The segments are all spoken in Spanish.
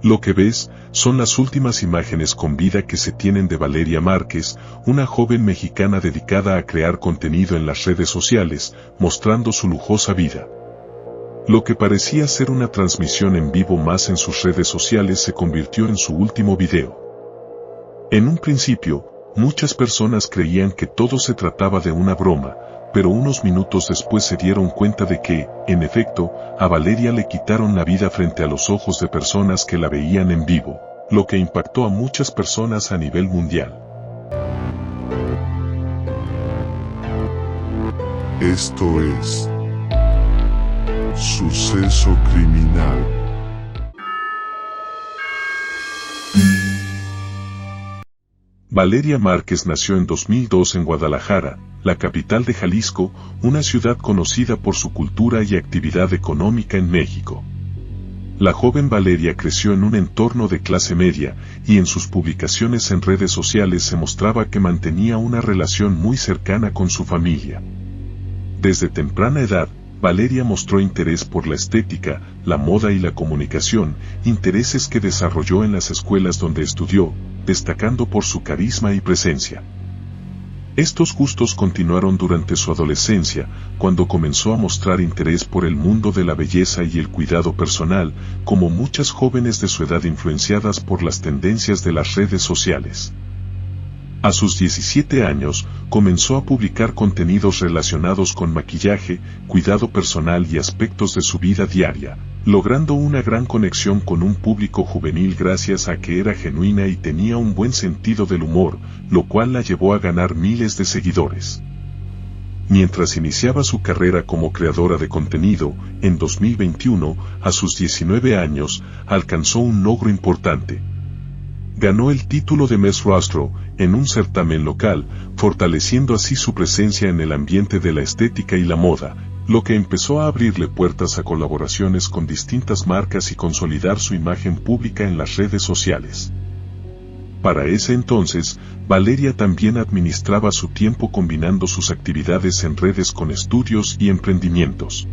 Lo que ves son las últimas imágenes con vida que se tienen de Valeria Márquez, una joven mexicana dedicada a crear contenido en las redes sociales, mostrando su lujosa vida. Lo que parecía ser una transmisión en vivo más en sus redes sociales se convirtió en su último video. En un principio, muchas personas creían que todo se trataba de una broma, pero unos minutos después se dieron cuenta de que, en efecto, a Valeria le quitaron la vida frente a los ojos de personas que la veían en vivo, lo que impactó a muchas personas a nivel mundial. Esto es Suceso Criminal. Valeria Márquez nació en 2002 en Guadalajara, la capital de Jalisco, una ciudad conocida por su cultura y actividad económica en México. La joven Valeria creció en un entorno de clase media, y en sus publicaciones en redes sociales se mostraba que mantenía una relación muy cercana con su familia. Desde temprana edad, Valeria mostró interés por la estética, la moda y la comunicación, intereses que desarrolló en las escuelas donde estudió, destacando por su carisma y presencia. Estos gustos continuaron durante su adolescencia, cuando comenzó a mostrar interés por el mundo de la belleza y el cuidado personal, como muchas jóvenes de su edad influenciadas por las tendencias de las redes sociales. A sus 17 años, comenzó a publicar contenidos relacionados con maquillaje, cuidado personal y aspectos de su vida diaria, logrando una gran conexión con un público juvenil gracias a que era genuina y tenía un buen sentido del humor, lo cual la llevó a ganar miles de seguidores. Mientras iniciaba su carrera como creadora de contenido, en 2021, a sus 19 años, alcanzó un logro importante. Ganó el título de Miss Rostro en un certamen local, fortaleciendo así su presencia en el ambiente de la estética y la moda, lo que empezó a abrirle puertas a colaboraciones con distintas marcas y consolidar su imagen pública en las redes sociales. Para ese entonces, Valeria también administraba su tiempo combinando sus actividades en redes con estudios y emprendimientos.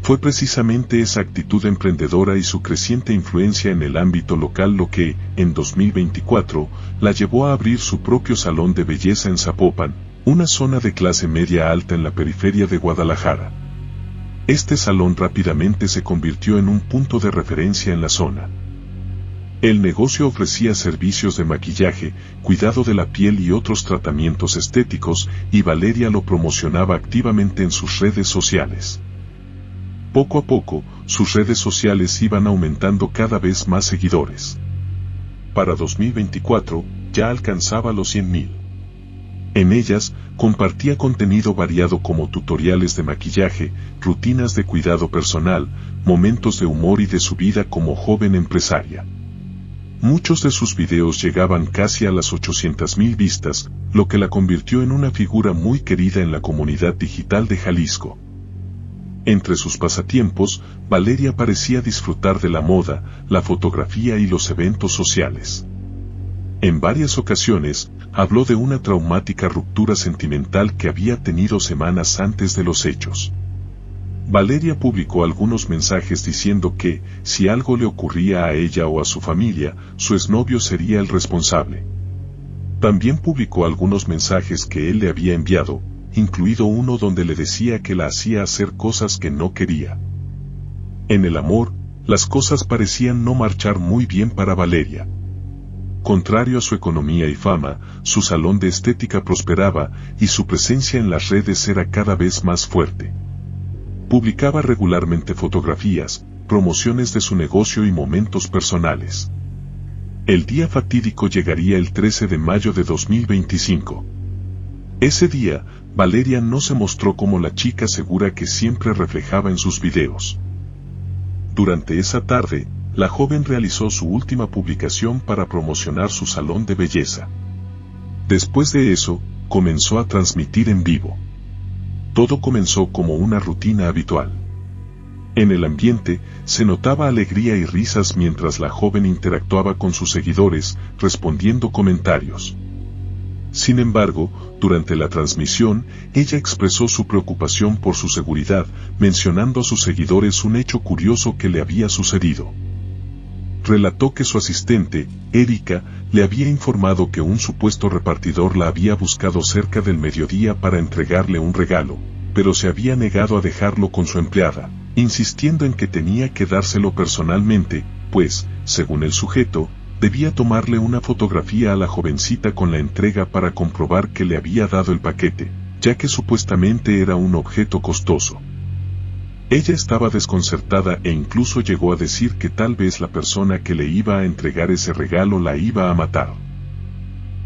Fue precisamente esa actitud emprendedora y su creciente influencia en el ámbito local lo que, en 2024, la llevó a abrir su propio salón de belleza en Zapopan, una zona de clase media alta en la periferia de Guadalajara. Este salón rápidamente se convirtió en un punto de referencia en la zona. El negocio ofrecía servicios de maquillaje, cuidado de la piel y otros tratamientos estéticos, y Valeria lo promocionaba activamente en sus redes sociales. Poco a poco, sus redes sociales iban aumentando cada vez más seguidores. Para 2024, ya alcanzaba los 100,000. En ellas, compartía contenido variado como tutoriales de maquillaje, rutinas de cuidado personal, momentos de humor y de su vida como joven empresaria. Muchos de sus videos llegaban casi a las 800,000 vistas, lo que la convirtió en una figura muy querida en la comunidad digital de Jalisco. Entre sus pasatiempos, Valeria parecía disfrutar de la moda, la fotografía y los eventos sociales. En varias ocasiones, habló de una traumática ruptura sentimental que había tenido semanas antes de los hechos. Valeria publicó algunos mensajes diciendo que, si algo le ocurría a ella o a su familia, su exnovio sería el responsable. También publicó algunos mensajes que él le había enviado, incluido uno donde le decía que la hacía hacer cosas que no quería. En el amor, las cosas parecían no marchar muy bien para Valeria. Contrario a su economía y fama, su salón de estética prosperaba, y su presencia en las redes era cada vez más fuerte. Publicaba regularmente fotografías, promociones de su negocio y momentos personales. El día fatídico llegaría el 13 de mayo de 2025. Ese día, Valeria no se mostró como la chica segura que siempre reflejaba en sus videos. Durante esa tarde, la joven realizó su última publicación para promocionar su salón de belleza. Después de eso, comenzó a transmitir en vivo. Todo comenzó como una rutina habitual. En el ambiente, se notaba alegría y risas mientras la joven interactuaba con sus seguidores, respondiendo comentarios. Sin embargo, durante la transmisión, ella expresó su preocupación por su seguridad, mencionando a sus seguidores un hecho curioso que le había sucedido. relató que su asistente, Erika, le había informado que un supuesto repartidor la había buscado cerca del mediodía para entregarle un regalo, pero se había negado a dejarlo con su empleada, insistiendo en que tenía que dárselo personalmente, pues, según el sujeto, debía tomarle una fotografía a la jovencita con la entrega para comprobar que le había dado el paquete, ya que supuestamente era un objeto costoso. Ella estaba desconcertada e incluso llegó a decir que tal vez la persona que le iba a entregar ese regalo la iba a matar.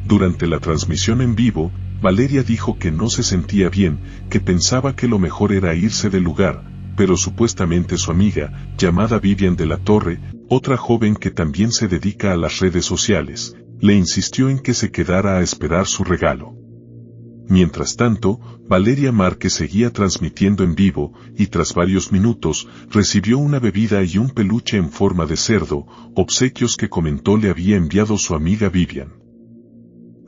Durante la transmisión en vivo, Valeria dijo que no se sentía bien, que pensaba que lo mejor era irse del lugar, pero supuestamente su amiga, llamada Vivian de la Torre, otra joven que también se dedica a las redes sociales, le insistió en que se quedara a esperar su regalo. Mientras tanto, Valeria Márquez seguía transmitiendo en vivo, y tras varios minutos, recibió una bebida y un peluche en forma de cerdo, obsequios que comentó le había enviado su amiga Vivian.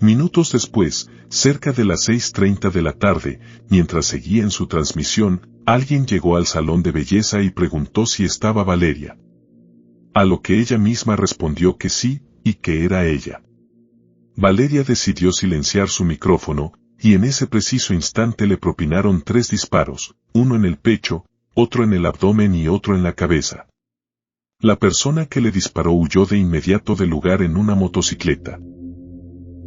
Minutos después, cerca de las 6:30 de la tarde, mientras seguía en su transmisión, alguien llegó al salón de belleza y preguntó si estaba Valeria. A lo que ella misma respondió que sí, y que era ella. Valeria decidió silenciar su micrófono, y en ese preciso instante le propinaron 3 disparos, uno en el pecho, otro en el abdomen y otro en la cabeza. La persona que le disparó huyó de inmediato del lugar en una motocicleta.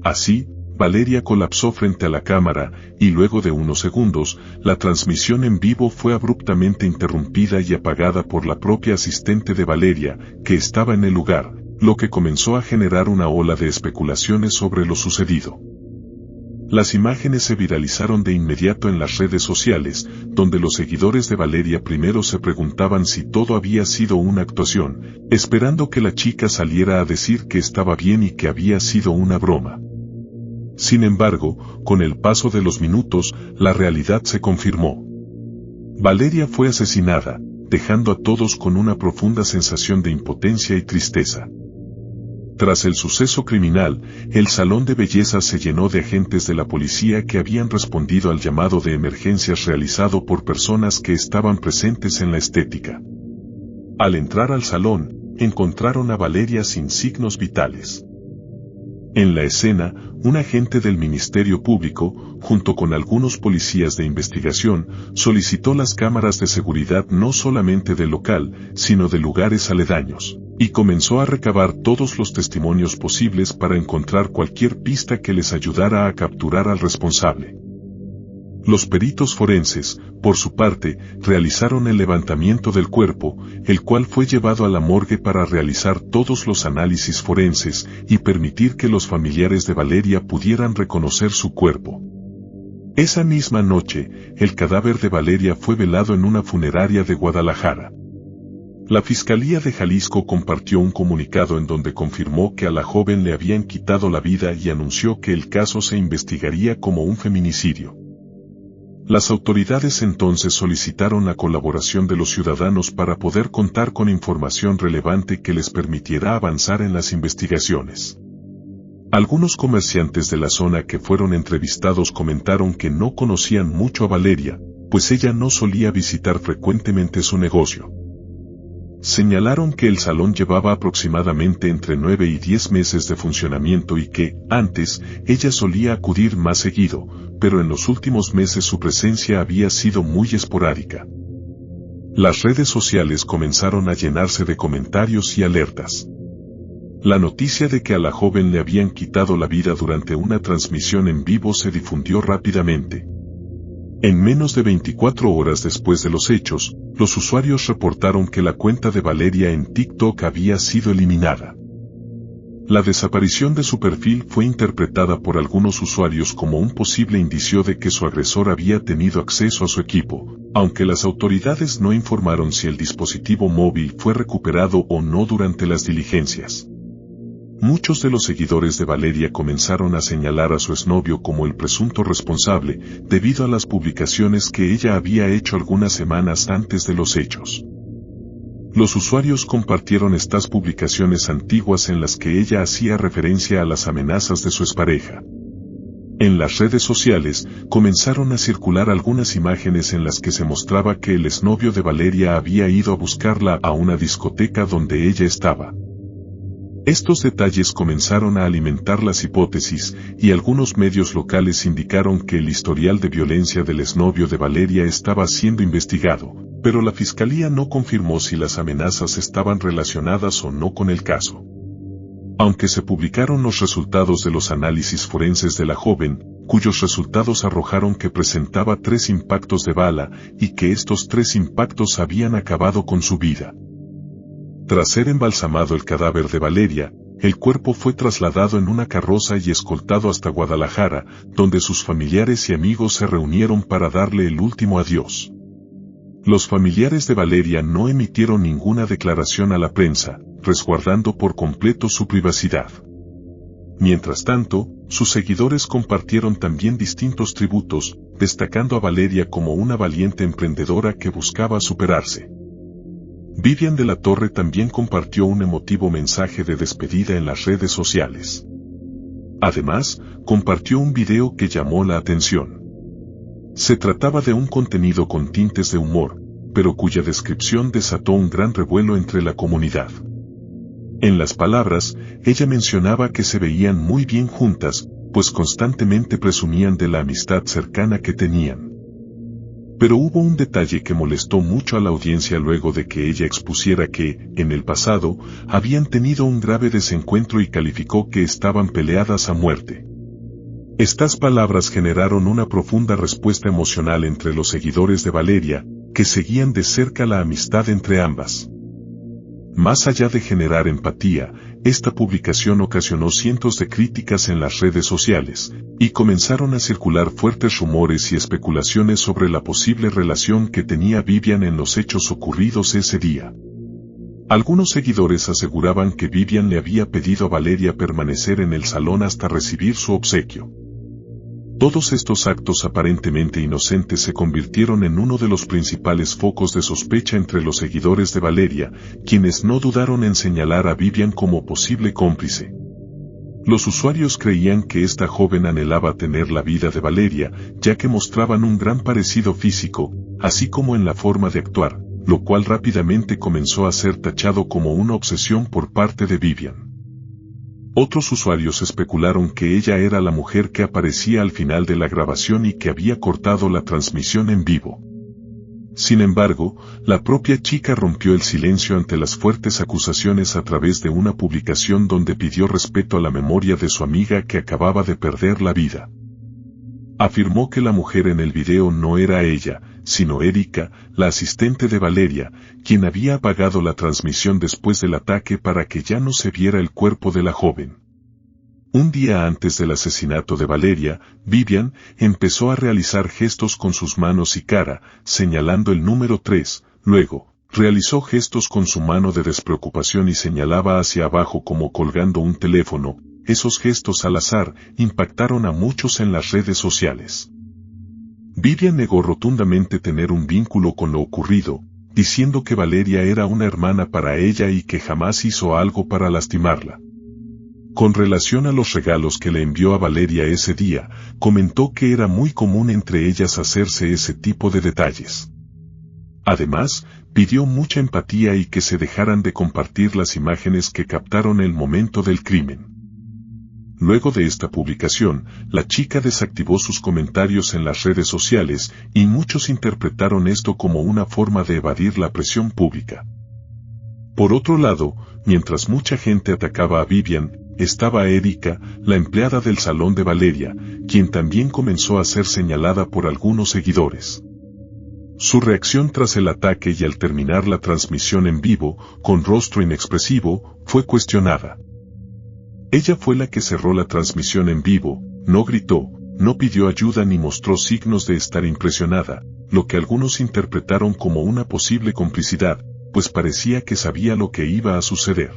Así, Valeria colapsó frente a la cámara, y luego de unos segundos, la transmisión en vivo fue abruptamente interrumpida y apagada por la propia asistente de Valeria, que estaba en el lugar, lo que comenzó a generar una ola de especulaciones sobre lo sucedido. Las imágenes se viralizaron de inmediato en las redes sociales, donde los seguidores de Valeria primero se preguntaban si todo había sido una actuación, esperando que la chica saliera a decir que estaba bien y que había sido una broma. Sin embargo, con el paso de los minutos, la realidad se confirmó. Valeria fue asesinada, dejando a todos con una profunda sensación de impotencia y tristeza. Tras el suceso criminal, el salón de belleza se llenó de agentes de la policía que habían respondido al llamado de emergencias realizado por personas que estaban presentes en la estética. Al entrar al salón, encontraron a Valeria sin signos vitales. En la escena, un agente del Ministerio Público, junto con algunos policías de investigación, solicitó las cámaras de seguridad no solamente del local, sino de lugares aledaños, y comenzó a recabar todos los testimonios posibles para encontrar cualquier pista que les ayudara a capturar al responsable. Los peritos forenses, por su parte, realizaron el levantamiento del cuerpo, el cual fue llevado a la morgue para realizar todos los análisis forenses y permitir que los familiares de Valeria pudieran reconocer su cuerpo. Esa misma noche, el cadáver de Valeria fue velado en una funeraria de Guadalajara. La Fiscalía de Jalisco compartió un comunicado en donde confirmó que a la joven le habían quitado la vida y anunció que el caso se investigaría como un feminicidio. Las autoridades entonces solicitaron la colaboración de los ciudadanos para poder contar con información relevante que les permitiera avanzar en las investigaciones. Algunos comerciantes de la zona que fueron entrevistados comentaron que no conocían mucho a Valeria, pues ella no solía visitar frecuentemente su negocio. Señalaron que el salón llevaba aproximadamente entre 9 y 10 meses de funcionamiento y que, antes, ella solía acudir más seguido, pero en los últimos meses su presencia había sido muy esporádica. Las redes sociales comenzaron a llenarse de comentarios y alertas. La noticia de que a la joven le habían quitado la vida durante una transmisión en vivo se difundió rápidamente. En menos de 24 horas después de los hechos, los usuarios reportaron que la cuenta de Valeria en TikTok había sido eliminada. La desaparición de su perfil fue interpretada por algunos usuarios como un posible indicio de que su agresor había tenido acceso a su equipo, aunque las autoridades no informaron si el dispositivo móvil fue recuperado o no durante las diligencias. Muchos de los seguidores de Valeria comenzaron a señalar a su exnovio como el presunto responsable, debido a las publicaciones que ella había hecho algunas semanas antes de los hechos. Los usuarios compartieron estas publicaciones antiguas en las que ella hacía referencia a las amenazas de su expareja. En las redes sociales, comenzaron a circular algunas imágenes en las que se mostraba que el exnovio de Valeria había ido a buscarla a una discoteca donde ella estaba. Estos detalles comenzaron a alimentar las hipótesis, y algunos medios locales indicaron que el historial de violencia del exnovio de Valeria estaba siendo investigado, pero la fiscalía no confirmó si las amenazas estaban relacionadas o no con el caso. Aunque se publicaron los resultados de los análisis forenses de la joven, cuyos resultados arrojaron que presentaba 3 impactos de bala y que estos 3 impactos habían acabado con su vida. Tras ser embalsamado el cadáver de Valeria, el cuerpo fue trasladado en una carroza y escoltado hasta Guadalajara, donde sus familiares y amigos se reunieron para darle el último adiós. Los familiares de Valeria no emitieron ninguna declaración a la prensa, resguardando por completo su privacidad. Mientras tanto, sus seguidores compartieron también distintos tributos, destacando a Valeria como una valiente emprendedora que buscaba superarse. Vivian de la Torre también compartió un emotivo mensaje de despedida en las redes sociales. Además, compartió un video que llamó la atención. Se trataba de un contenido con tintes de humor, pero cuya descripción desató un gran revuelo entre la comunidad. En las palabras, ella mencionaba que se veían muy bien juntas, pues constantemente presumían de la amistad cercana que tenían. Pero hubo un detalle que molestó mucho a la audiencia luego de que ella expusiera que, en el pasado, habían tenido un grave desencuentro y calificó que estaban peleadas a muerte. Estas palabras generaron una profunda respuesta emocional entre los seguidores de Valeria, que seguían de cerca la amistad entre ambas. Más allá de generar empatía, esta publicación ocasionó cientos de críticas en las redes sociales, y comenzaron a circular fuertes rumores y especulaciones sobre la posible relación que tenía Vivian en los hechos ocurridos ese día. Algunos seguidores aseguraban que Vivian le había pedido a Valeria permanecer en el salón hasta recibir su obsequio. Todos estos actos aparentemente inocentes se convirtieron en uno de los principales focos de sospecha entre los seguidores de Valeria, quienes no dudaron en señalar a Vivian como posible cómplice. Los usuarios creían que esta joven anhelaba tener la vida de Valeria, ya que mostraban un gran parecido físico, así como en la forma de actuar, lo cual rápidamente comenzó a ser tachado como una obsesión por parte de Vivian. Otros usuarios especularon que ella era la mujer que aparecía al final de la grabación y que había cortado la transmisión en vivo. Sin embargo, la propia chica rompió el silencio ante las fuertes acusaciones a través de una publicación donde pidió respeto a la memoria de su amiga que acababa de perder la vida. Afirmó que la mujer en el video no era ella, sino Erika, la asistente de Valeria, quien había apagado la transmisión después del ataque para que ya no se viera el cuerpo de la joven. Un día antes del asesinato de Valeria, Vivian empezó a realizar gestos con sus manos y cara, señalando el número 3, luego, realizó gestos con su mano de despreocupación y señalaba hacia abajo como colgando un teléfono. Esos gestos al azar impactaron a muchos en las redes sociales. Vivian negó rotundamente tener un vínculo con lo ocurrido, diciendo que Valeria era una hermana para ella y que jamás hizo algo para lastimarla. Con relación a los regalos que le envió a Valeria ese día, comentó que era muy común entre ellas hacerse ese tipo de detalles. Además, pidió mucha empatía y que se dejaran de compartir las imágenes que captaron el momento del crimen. Luego de esta publicación, la chica desactivó sus comentarios en las redes sociales y muchos interpretaron esto como una forma de evadir la presión pública. Por otro lado, mientras mucha gente atacaba a Vivian, estaba Erika, la empleada del salón de Valeria, quien también comenzó a ser señalada por algunos seguidores. Su reacción tras el ataque y al terminar la transmisión en vivo, con rostro inexpresivo, fue cuestionada. Ella fue la que cerró la transmisión en vivo, no gritó, no pidió ayuda ni mostró signos de estar impresionada, lo que algunos interpretaron como una posible complicidad, pues parecía que sabía lo que iba a suceder.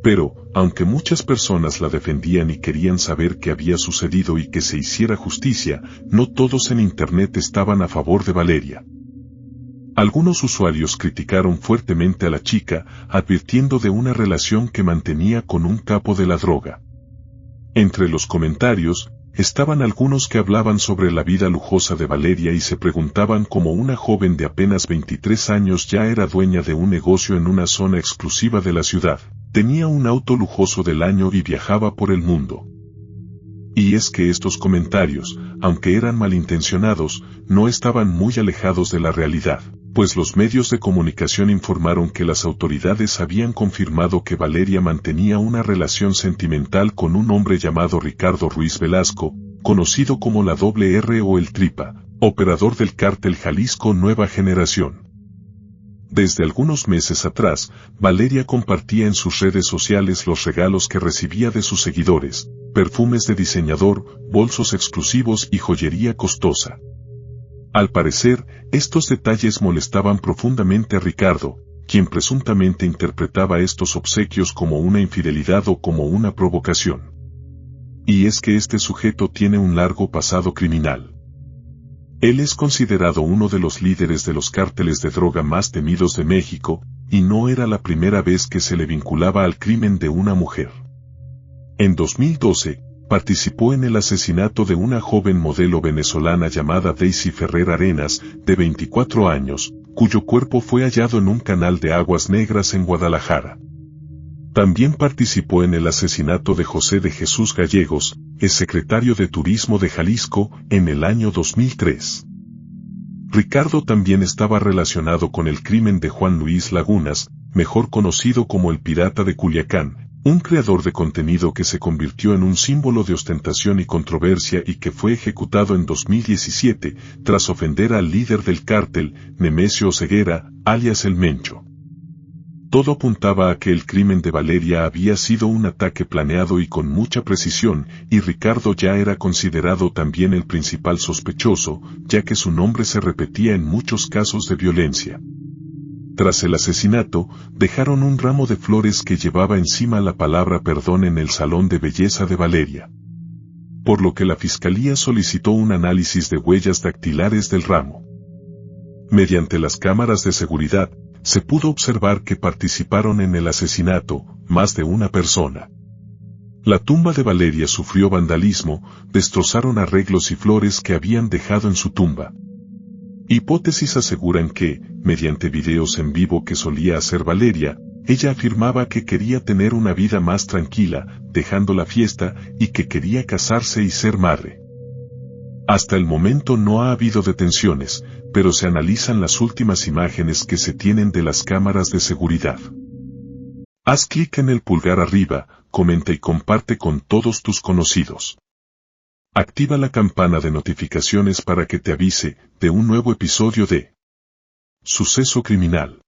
Pero, aunque muchas personas la defendían y querían saber qué había sucedido y que se hiciera justicia, no todos en Internet estaban a favor de Valeria. Algunos usuarios criticaron fuertemente a la chica, advirtiendo de una relación que mantenía con un capo de la droga. Entre los comentarios, estaban algunos que hablaban sobre la vida lujosa de Valeria y se preguntaban cómo una joven de apenas 23 años ya era dueña de un negocio en una zona exclusiva de la ciudad, tenía un auto lujoso del año y viajaba por el mundo. Y es que estos comentarios, aunque eran malintencionados, no estaban muy alejados de la realidad, pues los medios de comunicación informaron que las autoridades habían confirmado que Valeria mantenía una relación sentimental con un hombre llamado Ricardo Ruiz Velasco, conocido como la R o el Tripa, operador del cártel Jalisco Nueva Generación. Desde algunos meses atrás, Valeria compartía en sus redes sociales los regalos que recibía de sus seguidores, perfumes de diseñador, bolsos exclusivos y joyería costosa. Al parecer, estos detalles molestaban profundamente a Ricardo, quien presuntamente interpretaba estos obsequios como una infidelidad o como una provocación. Y es que este sujeto tiene un largo pasado criminal. Él es considerado uno de los líderes de los cárteles de droga más temidos de México, y no era la primera vez que se le vinculaba al crimen de una mujer. En 2012, participó en el asesinato de una joven modelo venezolana llamada Daisy Ferrer Arenas, de 24 años, cuyo cuerpo fue hallado en un canal de aguas negras en Guadalajara. También participó en el asesinato de José de Jesús Gallegos, exsecretario de Turismo de Jalisco, en el año 2003. Ricardo también estaba relacionado con el crimen de Juan Luis Lagunas, mejor conocido como el Pirata de Culiacán, un creador de contenido que se convirtió en un símbolo de ostentación y controversia y que fue ejecutado en 2017, tras ofender al líder del cártel, Nemesio Oseguera, alias El Mencho. Todo apuntaba a que el crimen de Valeria había sido un ataque planeado y con mucha precisión, y Ricardo ya era considerado también el principal sospechoso, ya que su nombre se repetía en muchos casos de violencia. Tras el asesinato, dejaron un ramo de flores que llevaba encima la palabra perdón en el salón de belleza de Valeria. Por lo que la fiscalía solicitó un análisis de huellas dactilares del ramo. Mediante las cámaras de seguridad, se pudo observar que participaron en el asesinato más de una persona. La tumba de Valeria sufrió vandalismo, destrozaron arreglos y flores que habían dejado en su tumba. Hipótesis aseguran que, mediante videos en vivo que solía hacer Valeria, ella afirmaba que quería tener una vida más tranquila, dejando la fiesta, y que quería casarse y ser madre. Hasta el momento no ha habido detenciones, pero se analizan las últimas imágenes que se tienen de las cámaras de seguridad. Haz clic en el pulgar arriba, comenta y comparte con todos tus conocidos. Activa la campana de notificaciones para que te avise de un nuevo episodio de Suceso Criminal.